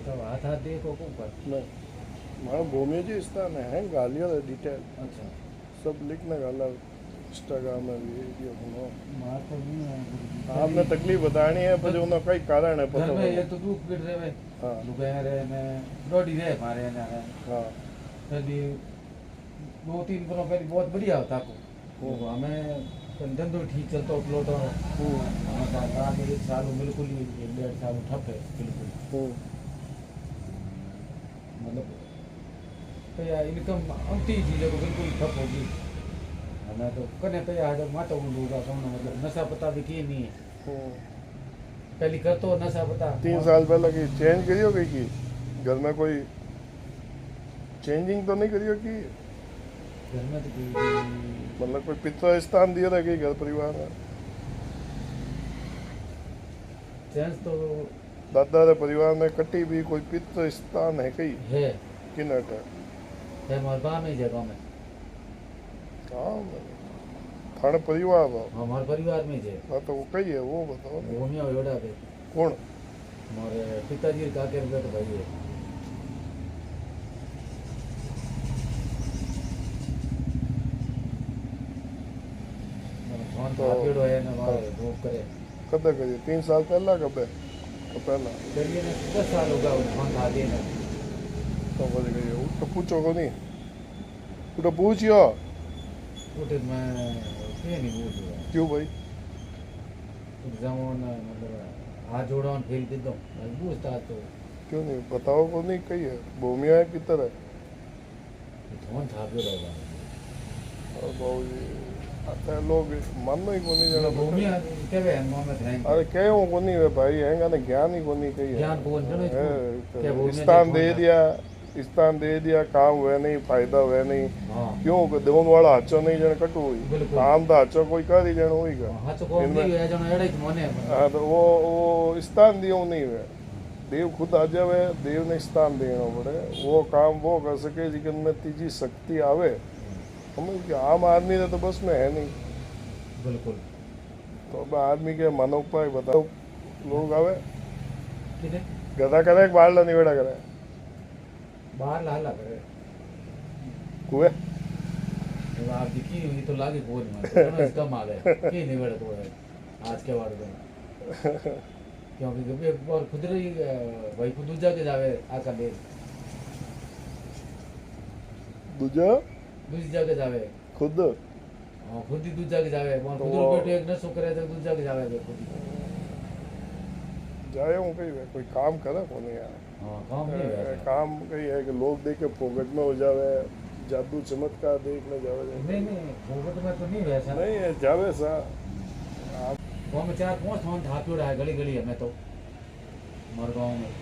तो हाथ हाथ देखो को कर नहीं मां भूमि जी स्थान है गालियां डिटेल अच्छा सब लिखने गाला इंस्टाग्राम में वीडियो बनो मार तो नहीं है आपने तकलीफ बतानी है पर उन्हें कई कारण है घर पता में नहीं ये तो दुख गिर रहे भाई हाँ लुगाए रहे मैं रोटी रहे हमारे यहाँ हाँ पहले 2-3 दिनों पहले बहुत बढ़िया होता को हम्म। तो हमें धंधो ठीक चलता उपलब्ध हो हमें आगे 1 साल बिल्कुल ही 1-1.5 साल ठप है बिल्कुल मतलब तो यार इनकम अंती चीज़ों को बिल्कुल ठप होगी हमें तो करने पे यार जब माता हूँ लोग मतलब नशा पता भी की नहीं है पहले कर तो नशा पता 3 साल पहले की चेंज करियो कहीं की घर में कोई चेंजिंग तो नहीं करियो कि घर में तो कोई मतलब कोई पिता स्थान दिया था कि घर परिवार में चेंज तो दादा रे परिवार में कटी भी कोई पितृ स्थान है कहीं है किनट है हमारे गाँव में ही जगह में हाँ थाने परिवार हो हमारे परिवार में ही है हाँ तो वो कही है वो बताओ ना वो नहीं हो योड़ा पे कौन हमारे पिताजी का के बेटे भाई है फोन तो- तो है ना हमारे वो करे कदे करिए 3 साल पहला कबे तो पहला चलिए ना 10 साल होगा फोन खा दिए ना तो बज गई है तो पूछो को नहीं तो पूछियो उठे मैं क्या नहीं बोल रहा क्यों भाई जमोन मतलब हाथ जोड़ा और फेल दे दो मैं पूछता तो क्यों नहीं बताओ को नहीं कही है भूमिया है किधर है फोन छापे रहेगा और बाबू जी आता है लोग मानो ही को नहीं जाना भूमि क्या वे मोहम्मद हैं अरे कहो को नहीं है भाई हैंगा ना ज्ञान ही को नहीं कही है ज्ञान बोल रहे क्या है, भूमि स्थान दे दिया स्थान दे दिया काम हुआ नहीं फायदा हुआ नहीं हाँ क्यों देवन वाला हाचो नहीं जन कटू हुई बिल्कुल। काम तो हाचो कोई कर ही जन हुई का हाँ तो कौन नहीं है जो एड़े मोने हाँ तो वो स्थान दियो नहीं हुआ देव खुद आ जावे देव ने स्थान देना पड़े वो काम वो कर सके जिन में तीजी शक्ति आवे समझ के आम आदमी तो बस में है नहीं बिल्कुल तो अब आदमी के मन उपाय बताओ लोग आवे किने गधा करे बाहर ला निवेड़ा करे बाहर लाला करे कुए अब आप दिखी हुई तो लागे बोल मत कम आ गए के नहीं बड़ा तो है आज के बाद में क्योंकि कभी एक बार खुद रही भाई खुद दूजा के जावे आका दे दूजा दूसरी जगह जावे खुद हाँ खुद ही दूजा के जावे वो खुद तो- बेटे एक नसो करे तो दूजा के जावे बे खुद ही जाए हूँ कहीं कोई काम करे को नहीं यार हाँ काम नहीं है काम कहीं है कि लोग देख के फोकट में हो जावे जादू चमत्कार देखने जावे नहीं नहीं भोगत में तो नहीं वैसा नहीं है जावे सा गाँव में 4-5 फोन था रहा है गली गली हमें तो हमारे गाँव में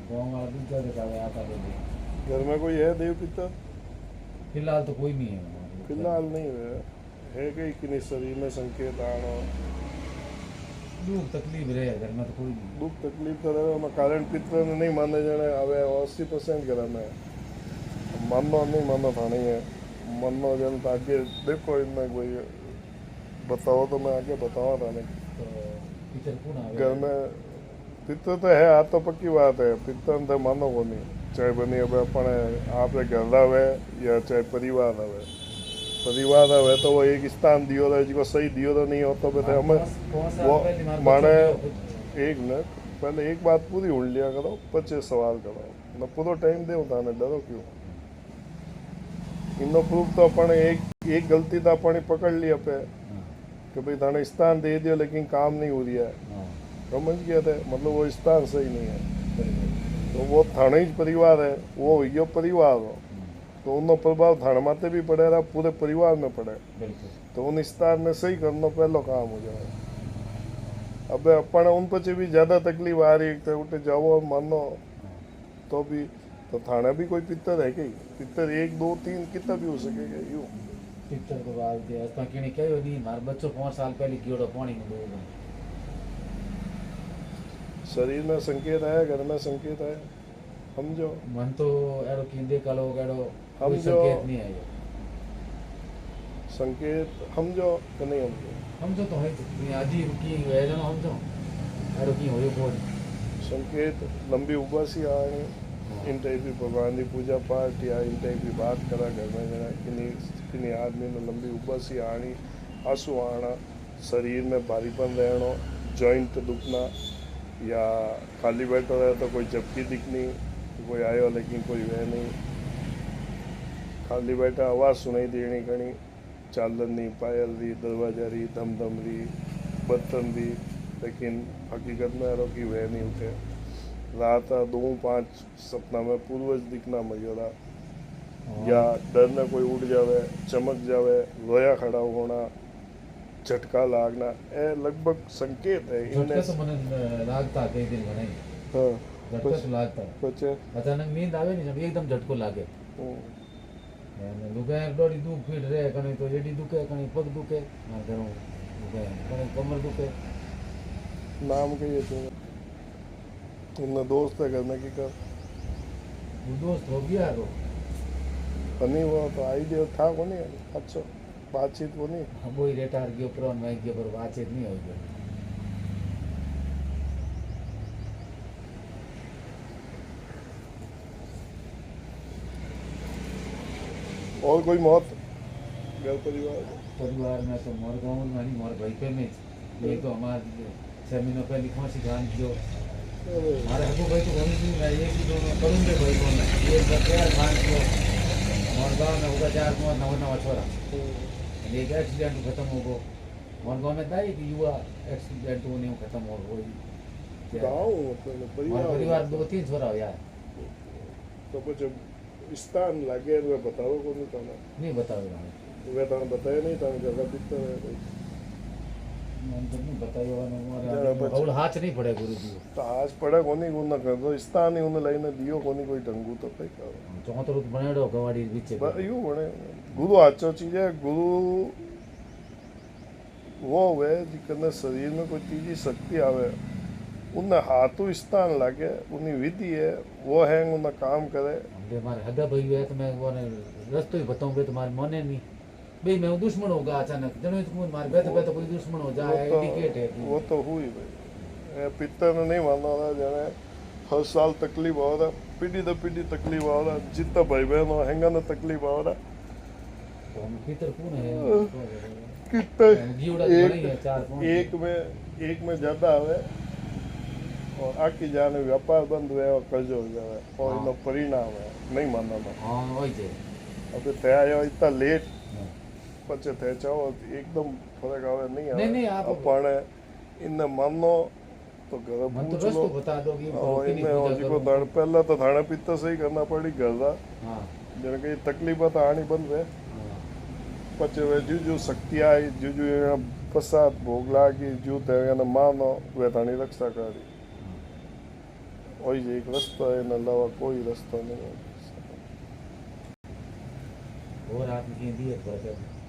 गाँव वाला दूजा के जावे आका दे घर में कोई है देव पिता फिलहाल तो कोई नहीं है हमारे। फिलहाल नहीं है कहीं कि शरीर में संकेत आना दुख तकलीफ रहे घर में तो कोई नहीं दुख तकलीफ तो रहे मैं कारण पित्र ने नहीं माने जाने હવે 80% घर में मानना नहीं मानना था नहीं है मानना जन तो आगे देखो इनमें कोई बताओ तो मैं आगे बताऊँ था नहीं तो टीचर कौन आ घर में पित्र तो है आ तो पक्की बात है पित्र तो मानो को नहीं चाहे बनी अब अपने आप घर आवे या चाहे परिवार आवे परिवार आवे तो वो एक स्थान दियो था जिसको सही दियो तो नहीं होता बेटे हमें वो माने एक मिनट पहले एक बात पूरी उड़ लिया करो 25 सवाल करो ना पूरा टाइम दे उठाने डरो क्यों इनो प्रूफ तो अपन एक गलती तो अपन पकड़ लिया पे कि भाई थाने स्थान दे दियो लेकिन काम नहीं हो रहा है समझ गया थे मतलब वो स्थान सही नहीं है तो वो थाने ही परिवार है वो यो परिवार हो तो उनका प्रभाव थाने माते भी पड़े रहा पूरे परिवार में पड़े तो उन स्थान में सही करना पहला काम हो जाए अब अपन उन पर भी ज़्यादा तकलीफ आ रही है उठे जाओ और मानो तो भी तो थाना भी कोई पित्तर है कि पित्तर 1 2 3 कितना भी हो सकेगा यूँ टीचर को बात दिया उसका कहने क्या हो नहीं मार बच्चों 5 साल पहले गियोड़ो पानी में डूब गए शरीर में संकेत है घर में संकेत है समझो मन तो एड़ो की देखा लोग एड़ो हम कोई जो- संकेत नहीं है ये संकेत समझो कि नहीं समझो हम जो तो है आज ही रुकी है जनो हम जो एड़ो की होयो बोल संकेत लंबी उबासी आनी इन टाइप की भगवान की पूजा पाठ या इन टाइप की बात करा घर में जना किन्हीं आदमी ने लंबी उबासी आनी आंसू आना शरीर में भारीपन रहना जॉइंट दुखना या खाली बैठा रहे तो कोई झपकी दिखनी कोई आयो लेकिन कोई वह नहीं खाली बैठा आवाज़ सुनाई देनी घनी चालन री पायल री दरवाजा री धमधम री बर्तन री लेकिन हकीकत में की वह नहीं उठे रात 2-5 सपना में पूर्वज दिखना मयोरा या डर में कोई उठ जावे चमक जावे रोया खड़ा होना झटका लागना ए लगभग संकेत है झटका तो મને લાગતા કઈ દિન ઘણા हाँ झटका तो लागता પછી अचानक नींद आवे नहीं एकदम झटको लागे અને લુગાય ડોડી દુખ ફીડ રહે કને તો એડી દુખે કને પગ દુખે માર ઘણું લુગાય કને કમર દુખે नाम कहिए तो उनने दोस्त है करने की कर वो दोस्त हो गया रो बनी हुआ तो आइडिया था को नहीं अच्छा बातचीत को नहीं हम वही रेटार गयो प्रोन में गयो पर बातचीत नहीं हो गयो और कोई मौत घर परिवार में तो मोर गाँव में नहीं मोर भाई पे में ये तो हमारे 6 महीनों पहले फांसी खान जो हमारे हकू भाई तो वही नहीं मैं ये भी दोनों करूँगे भाई को मैं ये बच्चा खान जो मोर गाँव में होगा 4 नवा छोरा एक एक्सीडेंट खत्म हो गो मोर गाँव में था कि युवा एक्सीडेंट होने खत्म हो गई परिवार 2-3 छोरा हो यार तो कुछ स्थान लगे वे बताओ को नहीं बताओ वे तो बताया नहीं था जगह दिखता है नहीं बतायो और हाथ नहीं पड़े गुरुजी तो आज पड़े कोनी गुना कर दो स्थान ही उन लाइन दियो कोनी कोई ढंगू तो कई करो चौतरुत बनेडो गवाड़ी बीच यूं बने गुरु आचो चीज है गुरु वो है जिकने शरीर में कोई तीजी शक्ति आवे उन्हें हाथों स्थान लगे उन्हीं विधि है वो है उन्हें काम करे हमने हमारे हदा भाई है तो मैं वो रास्ते ही बताऊंगे तुम्हारे मने नहीं भाई मैं दुश्मन होगा अचानक जनो तुम मार बैठे कोई दुश्मन हो जाए इंडिकेट है वो तो हुई भाई पितर ने नहीं मानना था जने हर साल तकलीफ हो रहा पीढ़ी तो पीढ़ी तकलीफ हो रहा जितना भाई बहन हो हैंगा ना तकलीफ हो रहा तो हम पितर कौन है कितना एक में ज्यादा आवे और आकी जाने व्यापार बंद हुए और कर्ज हो जाए और इनो परिणाम है नहीं मानना था हाँ वही है अबे तैयार इतना लेट पचे थे चाहो एकदम फर्क आवे नहीं आप अपन इन्ने मानो तो घर पूछ लो बता दो कि और इन्ने जिको धड़ पहला तो थाने पित्त सही करना पड़ी घर दा हां जने की तकलीफ तो आनी बंद है पचे वे जो शक्ति आई जो प्रसाद भोग लागी जो ते ने मानो वे थानी रक्षा करी वही एक रास्ता है न अलावा कोई रास्ता नहीं है और आप की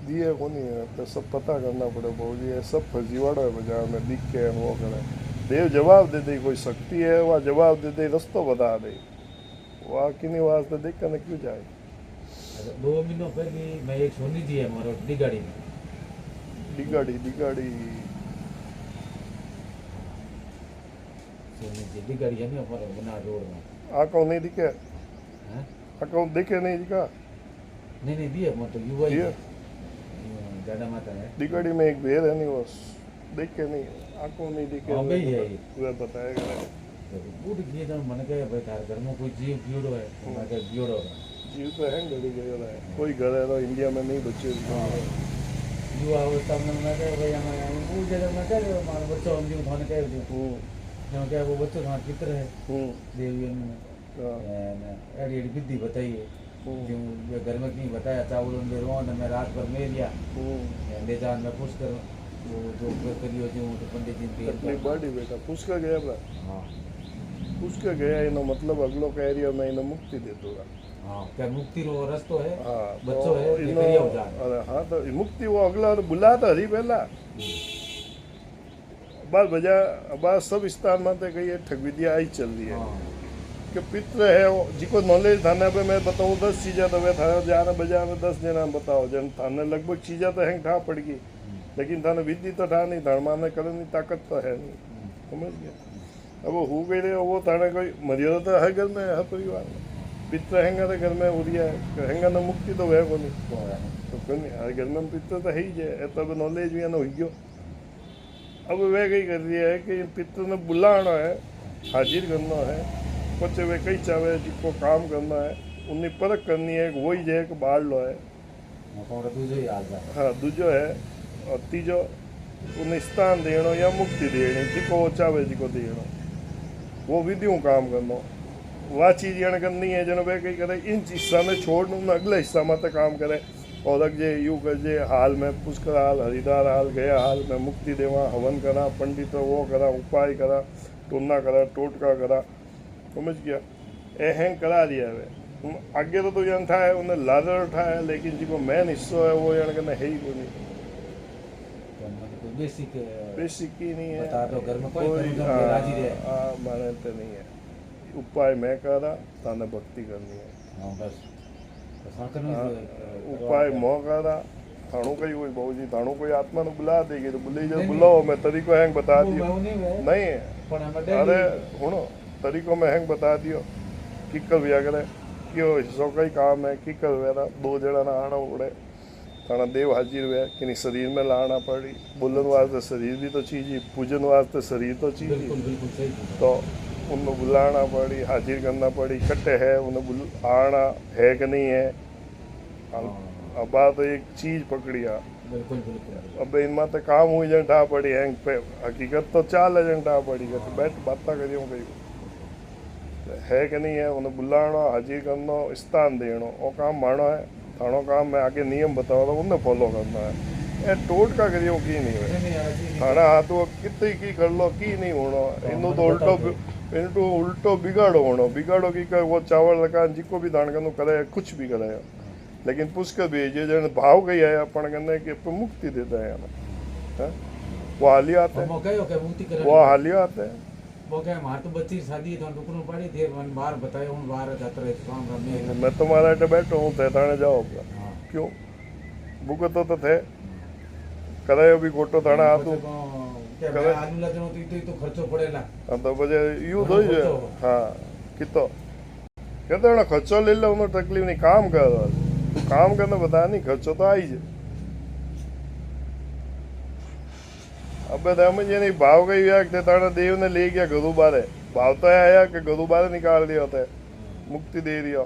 दिए को नहीं है तो सब पता करना पड़े बहुजी है सब फर्जीवाड़ा है बाजार में दिख के वो करे देव जवाब दे दे कोई शक्ति है वह जवाब दे दे रास्ता बता दे वह किन्हीं वास्ते देख कर क्यों जाए 2 महीनों पहले मैं एक सोनी दी है हमारे डिगाड़ी में डिगाड़ी सोनी जी डिगाड़ी है ना हमारे बना रोड में आंखों नहीं दिखे हैं आंखों दिखे नहीं दिखा नहीं दिए मतलब युवा ही ज्यादा माता है डिगाड़ी में एक भेद है नहीं वो देख के नहीं आंखों नहीं दिखे हाँ भाई है वह बताएगा बूढ़ किए जब मन कहे भाई तार घर में कोई जीव कीड़ो है मैं कहे कीड़ो है जीव तो है गड़ी गयो है कोई घर है तो इंडिया में नहीं बचे युवा अवस्था में मैं कहे भाई हमारे वो जगह में कहे हमारा बच्चा हम जीव थाने कहे जो क्या वो बच्चों हमारे पितर है देवी ने एडी विधि बताइए जो घर में नहीं बताया चावल में रोन मैं रात भर में लिया ले जान में पूछ कर वो जो करियो जो तो पंडित जी अपनी बॉडी बेटा पूछ कर गया बा हां पूछ कर गया इनो मतलब अगलो का एरिया में इनो मुक्ति दे दूंगा हां क्या मुक्ति रो रास्ता है हां बच्चों है ये करियो हो जाए अरे हां तो मुक्ति वो अगला बुला तो हरी पहला बाल बजा अब सब स्थान में तो कही ठग विद्या आई चल रही है कि पित्र है जिको नॉलेज थाने पे मैं बताऊँ 10 चीज़ें तो वे थाने जाने बजा में 10 जना बताओ जन थाने लगभग चीज़ें तो हैं ठा पड़ गई लेकिन थाने विधि तो ठा नहीं धर्मा में करने ताकत तो है नहीं समझ गया अब वो गई रहे वो थाने कोई मर्यादा तो हर घर में है, हर परिवार में पित्र हैंगा तो घर में उड़िया हैंगा ना मुक्ति तो वह को नहीं तो कोई नहीं हर घर में पित्र तो है ही है तब नॉलेज भी ना हो। अब वह कही कर दिया है कि पित्र ने बुलाना है हाजिर करना है पचे वे कई चाहे जिसको काम करना है उन्हें परख करनी है वही जे कि बाढ़ लो है हाँ दूजो है और तीजो उन्हें स्थान देनो या मुक्ति देनी जिको वो चाहे जिको देनो वो विधियों काम करना वह चीज जन करनी है जन वे कही करे इन हिस्सा में छोड़ अगले हिस्सा में तो काम करे और अगे यू करजे हाल में पुष्कर हाल हरिदार हाल गया हाल में मुक्ति देवा हवन करा पंडित वो करा उपाय करा टोना करा टोटका करा समझ गया एहंग करा दिया है आगे तो जन था है उन्हें लादर उठाया लेकिन जिको मेन हिस्सो है वो जन करना है ही को नहीं बेसिक ही नहीं है बता दो घर में कोई राजी रहे माने तो नहीं है उपाय मैं करा ताने भक्ति करनी है बस उपाय मोह करा थाणु कही कोई बहु जी थाणु कोई आत्मा ने बुला देगी तो बुले जो बुलाओ मैं तरीको हैंग बता दियो नहीं अरे सुनो तरीको में हैंग बता दियो किकर भी अगर क्यों हिस्सों का ही काम है किकर वेरा दो जड़ा ना आना उड़े थाना देव हाजिर हुआ कि शरीर में लाना पड़ी बोलन वास्ते शरीर भी तो चीज ही पूजन वास्ते शरीर तो चीज ही तो उन्हें बुलाना पड़ी हाजिर करना पड़ी इकट्ठे है उन्हें आना है कि नहीं है अब बात एक चीज पकड़िया अब इनमें तो काम हुई जंटा पड़ी हैंग पे हकीकत तो चाल जंटा पड़ी बैठ बात करियो कही है कि नहीं है उन्हें बुलाना हाजिर करना स्थान देना वो काम मानो है थानो काम मैं आगे नियम बताओ तो उन्हें फॉलो करना है ए टोट का करियो की नहीं है थाना हाथ वो कितनी की कर लो की नहीं होना इनो तो उल्टो बिगाड़ो की कर वो चावल लगा जिको भी दान करनो करे कुछ भी करे लेकिन पुष्कर भेजे जन भाव गई है अपन करने के मुक्ति देता है ना वो हालिया आते हैं वो हालिया आते हैं वो क्या हमारे तो बच्ची शादी तो रुकनो पड़ी थे बाहर बताए उन बाहर जाते रहे काम करने मैं तुम्हारा अटे बैठो हूँ थाने जाओ क्यों बुक तो थे करायो भी गोटो थाना आतू आलू लगनो तो खर्चो पड़ेला हाँ तो बजे यू तो हाँ कितो कहते हैं खर्चो ले लो उन्हें तकलीफ नहीं काम कर तू काम करना बता नहीं खर्चो तो आई जे अब मुझे नहीं भाव गई ताना देव ने ले गया गरु बारे भाव तो आया कि गरु बारे निकाल दिया होता है मुक्ति दे दिया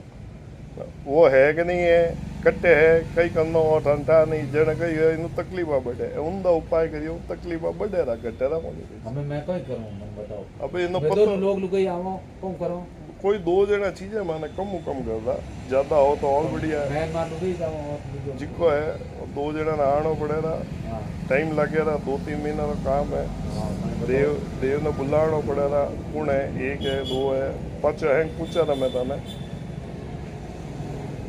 वो है कि नहीं है कट्टे है कई करनो और ठंडा नहीं जन कई है इन तकलीफ बढ़े उनका उपाय करियो तकलीफ बढ़े रहा कट्टे रहा हमें मैं कोई करूं मैं बताओ अब इन पता लोग लुगाई आवो कौन करो कोई दो जना चीजें माने कम कर रहा ज्यादा हो तो और बढ़िया है मैं मान लुगाई जाओ जिको है दो जना नहानो पड़ेगा टाइम लगेगा 2-3 महीना का काम है देव ने बुलाना पड़ेगा कौन है एक है दो है पांच हैंग पूछा था मैं तने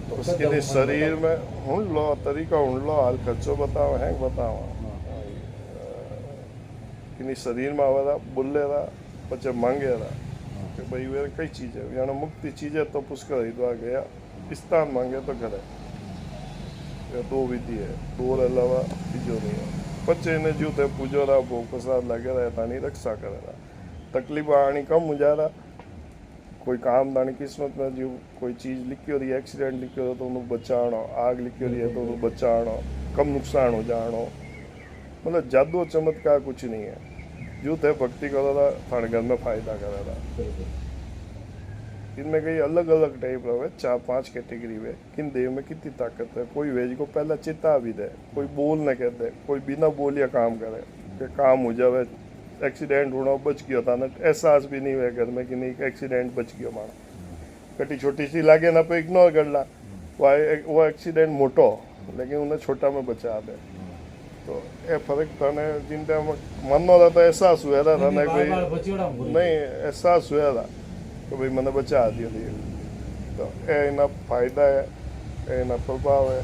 तो उसके लिए शरीर में हुन लो तरीका हुन लो हाल खर्चो बताओ हैंग बताओ कि शरीर में आवा बोले रहा पचे मांगे रहा कि भाई वे कई चीज है यानी मुक्ति चीज है तो पुष्कर हरिद्वार गया स्थान मांगे तो करे दो विधि है दो अलावा बीजो नहीं है बच्चे ने जो थे पूजो रहा भोग प्रसाद लगे रहा तानी रक्षा करे रहा तकलीफ आनी कम हो जा रहा कोई काम दानी किस्मत में जो कोई चीज लिखी हो रही एक्सीडेंट लिखी हो तो उन्हें बचाना आग लिखी हो रही है तो उन्हें बचाना कम नुकसान हो जानो मतलब जादू चमत्कार कुछ नहीं है जो थे भक्ति करो रहा थाने घर में फायदा करे रहा इनमें कई अलग अलग टाइप रहे 4-5 कैटेगरी में किन देव में कितनी ताकत है कोई वेज को पहला चिता भी दे कोई बोल न कहते कोई बिना बोलिया काम करे कि काम हो जावे एक्सीडेंट होना बच गया था ना एहसास भी नहीं हुआ घर में कि नहीं एक्सीडेंट बच गया मारा कटी छोटी सी लागे ना पे इग्नोर कर ला वो एक्सीडेंट मोटो लेकिन उन्हें छोटा में बचा दे तो ये फर्क थाने चिंता मानना था तो एहसास हुआ था थाने कोई नहीं एहसास हुआ था तो भाई मैंने बचा दिया तो ए ना फायदा है ए ना प्रभाव है